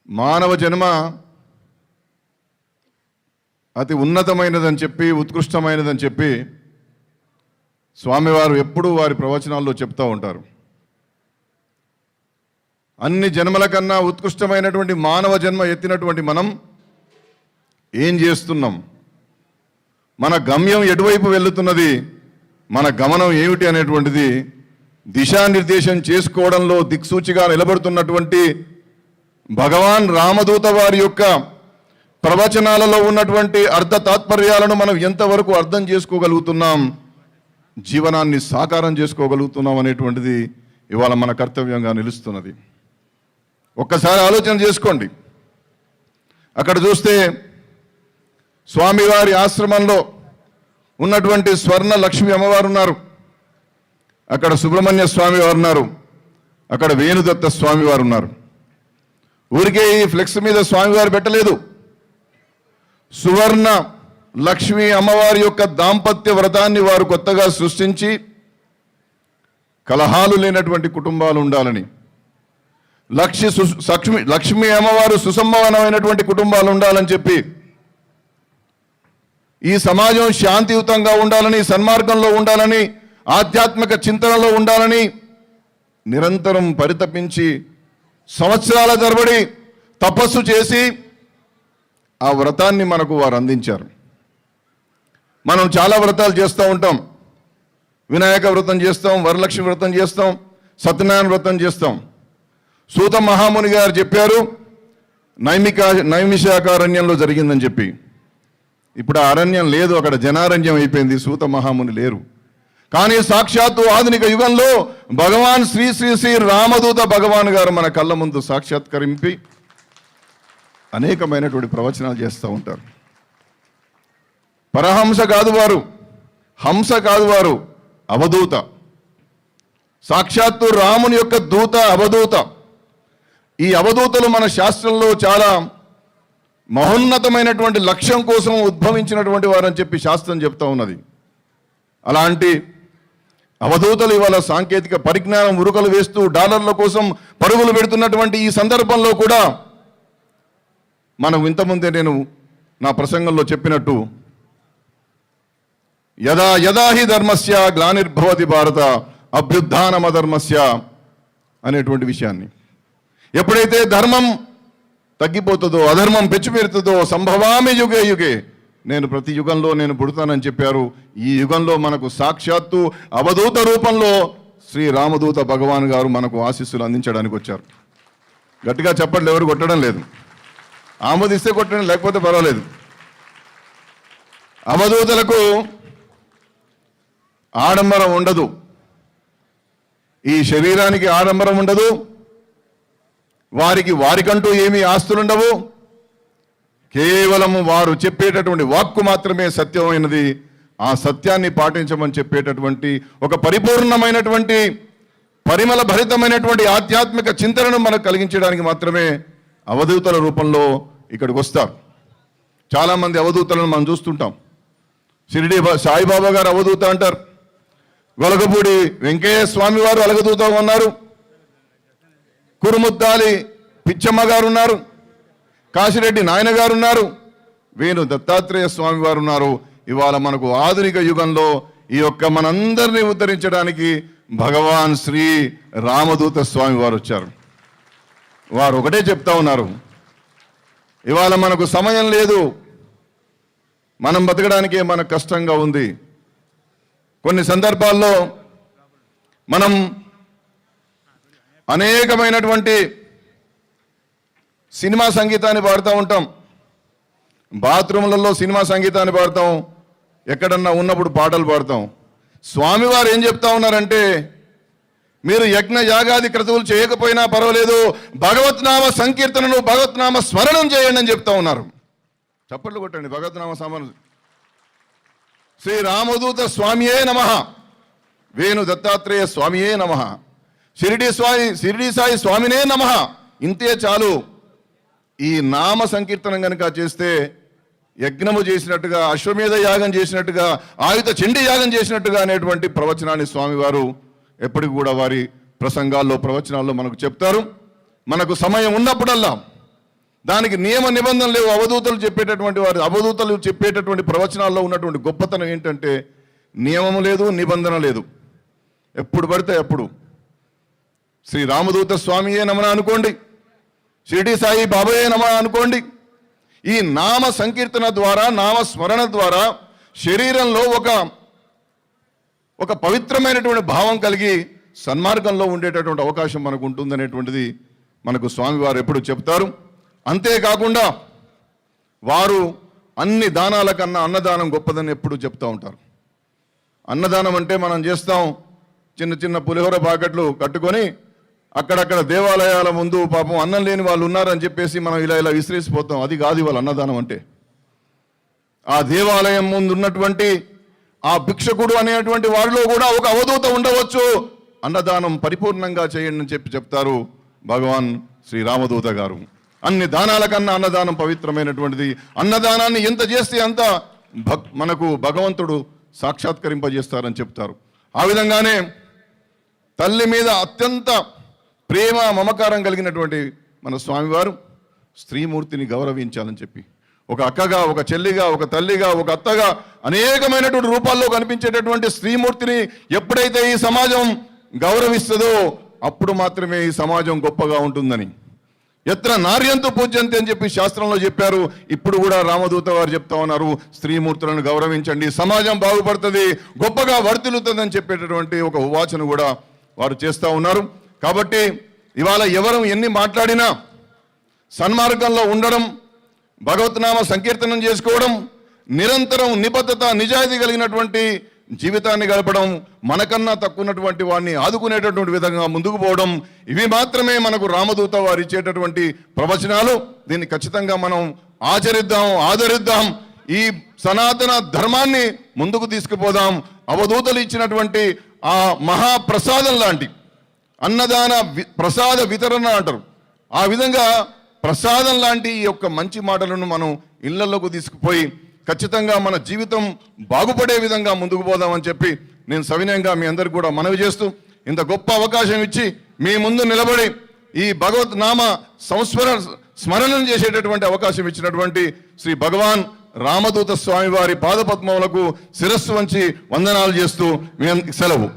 మానవ జన్మ అతి ఉన్నతమైనదని చెప్పి ఉత్కృష్టమైనదని చెప్పి స్వామివారు ఎప్పుడూ వారి ప్రవచనాల్లో చెప్తూ ఉంటారు. అన్ని జన్మల కన్నా ఉత్కృష్టమైనటువంటి మానవ జన్మ ఎత్తినటువంటి మనం ఏం చేస్తున్నాం, మన గమ్యం ఎటువైపు వెళుతున్నది, మన గమనం ఏమిటి అనేటువంటిది దిశానిర్దేశం చేసుకోవడంలో దిక్సూచిగా నిలబడుతున్నటువంటి భగవాన్ రామదూత వారి యొక్క ప్రవచనాలలో ఉన్నటువంటి అర్థ తాత్పర్యాలను మనం ఎంతవరకు అర్థం చేసుకోగలుగుతున్నాం, జీవనాన్ని సాకారం చేసుకోగలుగుతున్నాం అనేటువంటిది ఇవాళ మన కర్తవ్యంగా నిలుస్తున్నది. ఒక్కసారి ఆలోచన చేసుకోండి. అక్కడ చూస్తే స్వామివారి ఆశ్రమంలో ఉన్నటువంటి స్వర్ణ లక్ష్మి అమ్మవారు ఉన్నారు, అక్కడ సుబ్రహ్మణ్య స్వామి వారు ఉన్నారు, అక్కడ వేణుదత్త స్వామివారు ఉన్నారు. ఊరికే ఈ ఫ్లెక్స్ మీద స్వామివారు పెట్టలేదు. సువర్ణ లక్ష్మి అమ్మవారి యొక్క దాంపత్య వ్రతాన్ని వారు కొత్తగా సృష్టించి కలహాలు లేనటువంటి కుటుంబాలు ఉండాలని, లక్ష్మీ అమ్మవారు సుసంభవనమైనటువంటి కుటుంబాలు ఉండాలని చెప్పి, ఈ సమాజం శాంతియుతంగా ఉండాలని, సన్మార్గంలో ఉండాలని, ఆధ్యాత్మిక చింతనలో ఉండాలని నిరంతరం పరితపించి సంవత్సరాల తరబడి తపస్సు చేసి ఆ వ్రతాన్ని మనకు వారు అందించారు. మనం చాలా వ్రతాలు చేస్తూ ఉంటాం. వినాయక వ్రతం చేస్తాం, వరలక్ష్మి వ్రతం చేస్తాం, సత్యనారాయణ వ్రతం చేస్తాం. సూత మహాముని గారు చెప్పారు నైమిషాకారణ్యంలో జరిగిందని చెప్పి. ఇప్పుడు ఆ అరణ్యం లేదు, అక్కడ జనారణ్యం అయిపోయింది, సూత మహాముని లేరు. కానీ సాక్షాత్తు ఆధునిక యుగంలో భగవాన్ శ్రీ శ్రీ శ్రీ రామదూత భగవాన్ గారు మన కళ్ళ ముందు సాక్షాత్కరింపి అనేకమైనటువంటి ప్రవచనాలు చేస్తూ ఉంటారు. పరహంస కాదు వారు, హంస కాదు వారు, అవధూత. సాక్షాత్తు రాముని యొక్క దూత అవధూత. ఈ అవధూతలు మన శాస్త్రంలో చాలా మహోన్నతమైనటువంటి లక్ష్యం కోసం ఉద్భవించినటువంటి వారని చెప్పి శాస్త్రం చెప్తా ఉన్నది. అలాంటి అవధూతలు ఇవాళ సాంకేతిక పరిజ్ఞానం ఉరుకలు వేస్తూ డాలర్ల కోసం పరుగులు పెడుతున్నటువంటి ఈ సందర్భంలో కూడా మనం ఇంతకుముందే నేను నా ప్రసంగంలో చెప్పినట్టు యదా యదా హి ధర్మస్య గ్లానిర్భవతి భారత అభ్యుత్థానమధర్మస్య అనేటువంటి విషయాన్ని, ఎప్పుడైతే ధర్మం తగ్గిపోతుందో, అధర్మం పెచ్చుపెడుతుందో, సంభవామి యుగే యుగే, నేను ప్రతి యుగంలో నేను పుడతానని చెప్పారు. ఈ యుగంలో మనకు సాక్షాత్తు అవధూత రూపంలో శ్రీ రామదూత భగవాన్ గారు మనకు ఆశీస్సులు అందించడానికి వచ్చారు. గట్టిగా చెప్పట్లు ఎవరు కొట్టడం లేదు, ఆమోదిస్తే కొట్టడం, లేకపోతే పర్వాలేదు. అవధూతలకు ఆడంబరం ఉండదు, ఈ శరీరానికి ఆడంబరం ఉండదు, వారికంటూ ఏమీ ఆస్తులుండవు. కేవలం వారు చెప్పేటటువంటి వాక్కు మాత్రమే సత్యమైనది. ఆ సత్యాన్ని పాటించమని చెప్పేటటువంటి ఒక పరిపూర్ణమైనటువంటి పరిమళ భరితమైనటువంటి ఆధ్యాత్మిక చింతనను మనకు కలిగించడానికి మాత్రమే అవధూతల రూపంలో ఇక్కడికి వస్తారు. చాలామంది అవధూతలను మనం చూస్తుంటాం. షిరిడి సాయిబాబా గారు అవధూత అంటారు, వెలగపూడి వెంకయ్య స్వామి వారు అలగదూతగా ఉన్నారు, కురుముద్దాలి పిచ్చమ్మ గారు ఉన్నారు, కాశిరెడ్డి నాయన గారు ఉన్నారు, వేణు దత్తాత్రేయ స్వామి వారు ఉన్నారు. ఇవాళ మనకు ఆధునిక యుగంలో ఈ యొక్క మనందరినీ ఉద్ధరించడానికి భగవాన్ శ్రీ రామదూత స్వామి వారు వచ్చారు. వారు ఒకటే చెప్తా ఉన్నారు, ఇవాళ మనకు సమయం లేదు, మనం బతకడానికే మనకు కష్టంగా ఉంది. కొన్ని సందర్భాల్లో మనం అనేకమైనటువంటి సినిమా సంగీతాన్ని పాడుతూ ఉంటాం, బాత్రూమ్లలో సినిమా సంగీతాన్ని పాడతాం, ఎక్కడన్నా ఉన్నప్పుడు పాటలు పాడతాం. స్వామివారు ఏం చెప్తా ఉన్నారంటే, మీరు యజ్ఞ యాగాది క్రతువులు చేయకపోయినా పర్వాలేదు, భగవత్నామ సంకీర్తనను భగవత్నామ స్మరణం చేయండి అని చెప్తా ఉన్నారు. చప్పట్లు కొట్టండి. భగవత్నామ స్మరణ. శ్రీ రామదూత స్వామియే నమః, వేణు దత్తాత్రేయ స్వామియే నమః, షిరిడి సాయి స్వామినే నమః. ఇంతే చాలు. ఈ నామ సంకీర్తనం కనుక చేస్తే యజ్ఞము చేసినట్టుగా, అశ్వమేధ యాగం చేసినట్టుగా, ఆయుధ చండీ యాగం చేసినట్టుగా అనేటువంటి ప్రవచనాన్ని స్వామివారు ఎప్పటికి కూడా వారి ప్రసంగాల్లో ప్రవచనాల్లో మనకు చెప్తారు. మనకు సమయం ఉన్నప్పుడల్లా దానికి నియమ నిబంధనలు లేవు. అవధూతలు చెప్పేటటువంటి ప్రవచనాల్లో ఉన్నటువంటి గొప్పతనం ఏంటంటే నియమం లేదు, నిబంధన లేదు. ఎప్పుడు పడితే అప్పుడు శ్రీ రామదూత స్వామియే నమన అనుకోండి, షిరిడి సాయి బాబాయే నమన అనుకోండి. ఈ నామ సంకీర్తన ద్వారా, నామ స్మరణ ద్వారా శరీరంలో ఒక పవిత్రమైనటువంటి భావం కలిగి సన్మార్గంలో ఉండేటటువంటి అవకాశం మనకు ఉంటుందనేటువంటిది మనకు స్వామివారు ఎప్పుడు చెప్తారు. అంతేకాకుండా వారు అన్ని దానాల కన్నా అన్నదానం గొప్పదని ఎప్పుడు చెప్తూ ఉంటారు. అన్నదానం అంటే మనం చేస్తాం, చిన్న చిన్న పులిహోర ప్యాకెట్లు కట్టుకొని అక్కడక్కడ దేవాలయాల ముందు పాపం అన్నం లేని వాళ్ళు ఉన్నారని చెప్పేసి మనం ఇలా విసిరేసిపోతాం. అది కాదు వాళ్ళ అన్నదానం అంటే. ఆ దేవాలయం ముందు ఉన్నటువంటి ఆ భిక్షకుడు అనేటువంటి వారిలో కూడా ఒక అవధూత ఉండవచ్చు. అన్నదానం పరిపూర్ణంగా చేయండి అని చెప్తారు భగవాన్ శ్రీ రామదూత గారు. అన్ని దానాల కన్నా అన్నదానం పవిత్రమైనటువంటిది. అన్నదానాన్ని ఎంత చేస్తే అంత మనకు భగవంతుడు సాక్షాత్కరింపజేస్తారని చెప్తారు. ఆ విధంగానే తల్లి మీద అత్యంత ప్రేమ మమకారం కలిగినటువంటి మన స్వామివారు స్త్రీమూర్తిని గౌరవించాలని చెప్పి ఒక అక్కగా, ఒక చెల్లిగా, ఒక తల్లిగా, ఒక అత్తగా అనేకమైనటువంటి రూపాల్లో కనిపించేటటువంటి స్త్రీమూర్తిని ఎప్పుడైతే ఈ సమాజం గౌరవిస్తుందో అప్పుడు మాత్రమే ఈ సమాజం గొప్పగా ఉంటుందని. ఎత్ర నార్యంతో పూజ్యంతి అని చెప్పి శాస్త్రంలో చెప్పారు. ఇప్పుడు కూడా రామదూత వారు చెప్తా ఉన్నారు, స్త్రీమూర్తులను గౌరవించండి, సమాజం బాగుపడుతుంది, గొప్పగా వర్తిల్లుతుందని చెప్పేటటువంటి ఒక ఉవాచన కూడా వారు చేస్తూ ఉన్నారు. కాబట్టి ఇవాళ ఎవరు ఎన్ని మాట్లాడినా సన్మార్గంలో ఉండడం, భగవత్నామ సంకీర్తనం చేసుకోవడం, నిరంతరం నిబద్ధత నిజాయితీ కలిగినటువంటి జీవితాన్ని గడపడం, మనకన్నా తక్కువన్నటువంటి వాడిని ఆదుకునేటటువంటి విధంగా ముందుకు పోవడం, ఇవి మాత్రమే మనకు రామదూత వారు ఇచ్చేటటువంటి ప్రవచనాలు. దీన్ని ఖచ్చితంగా మనం ఆదరిద్దాం. ఈ సనాతన ధర్మాన్ని ముందుకు తీసుకుపోదాం. అవధూతలు ఇచ్చినటువంటి ఆ మహాప్రసాదం లాంటి అన్నదాన ప్రసాద వితరణ అంటారు, ఆ విధంగా ప్రసాదం లాంటి ఈ యొక్క మంచి మాటలను మనం ఇళ్లలోకి తీసుకుపోయి ఖచ్చితంగా మన జీవితం బాగుపడే విధంగా ముందుకు పోదామని చెప్పి నేను సవినయంగా మీ అందరికి కూడా మనవి చేస్తూ, ఇంత గొప్ప అవకాశం ఇచ్చి మీ ముందు నిలబడి ఈ భగవత్ నామ స్మరణం చేసేటటువంటి అవకాశం ఇచ్చినటువంటి శ్రీ భగవాన్ రామదూత స్వామి వారి పాదపద్మములకు శిరస్సు వంచి వందనాలు చేస్తూ మీ సెలవు.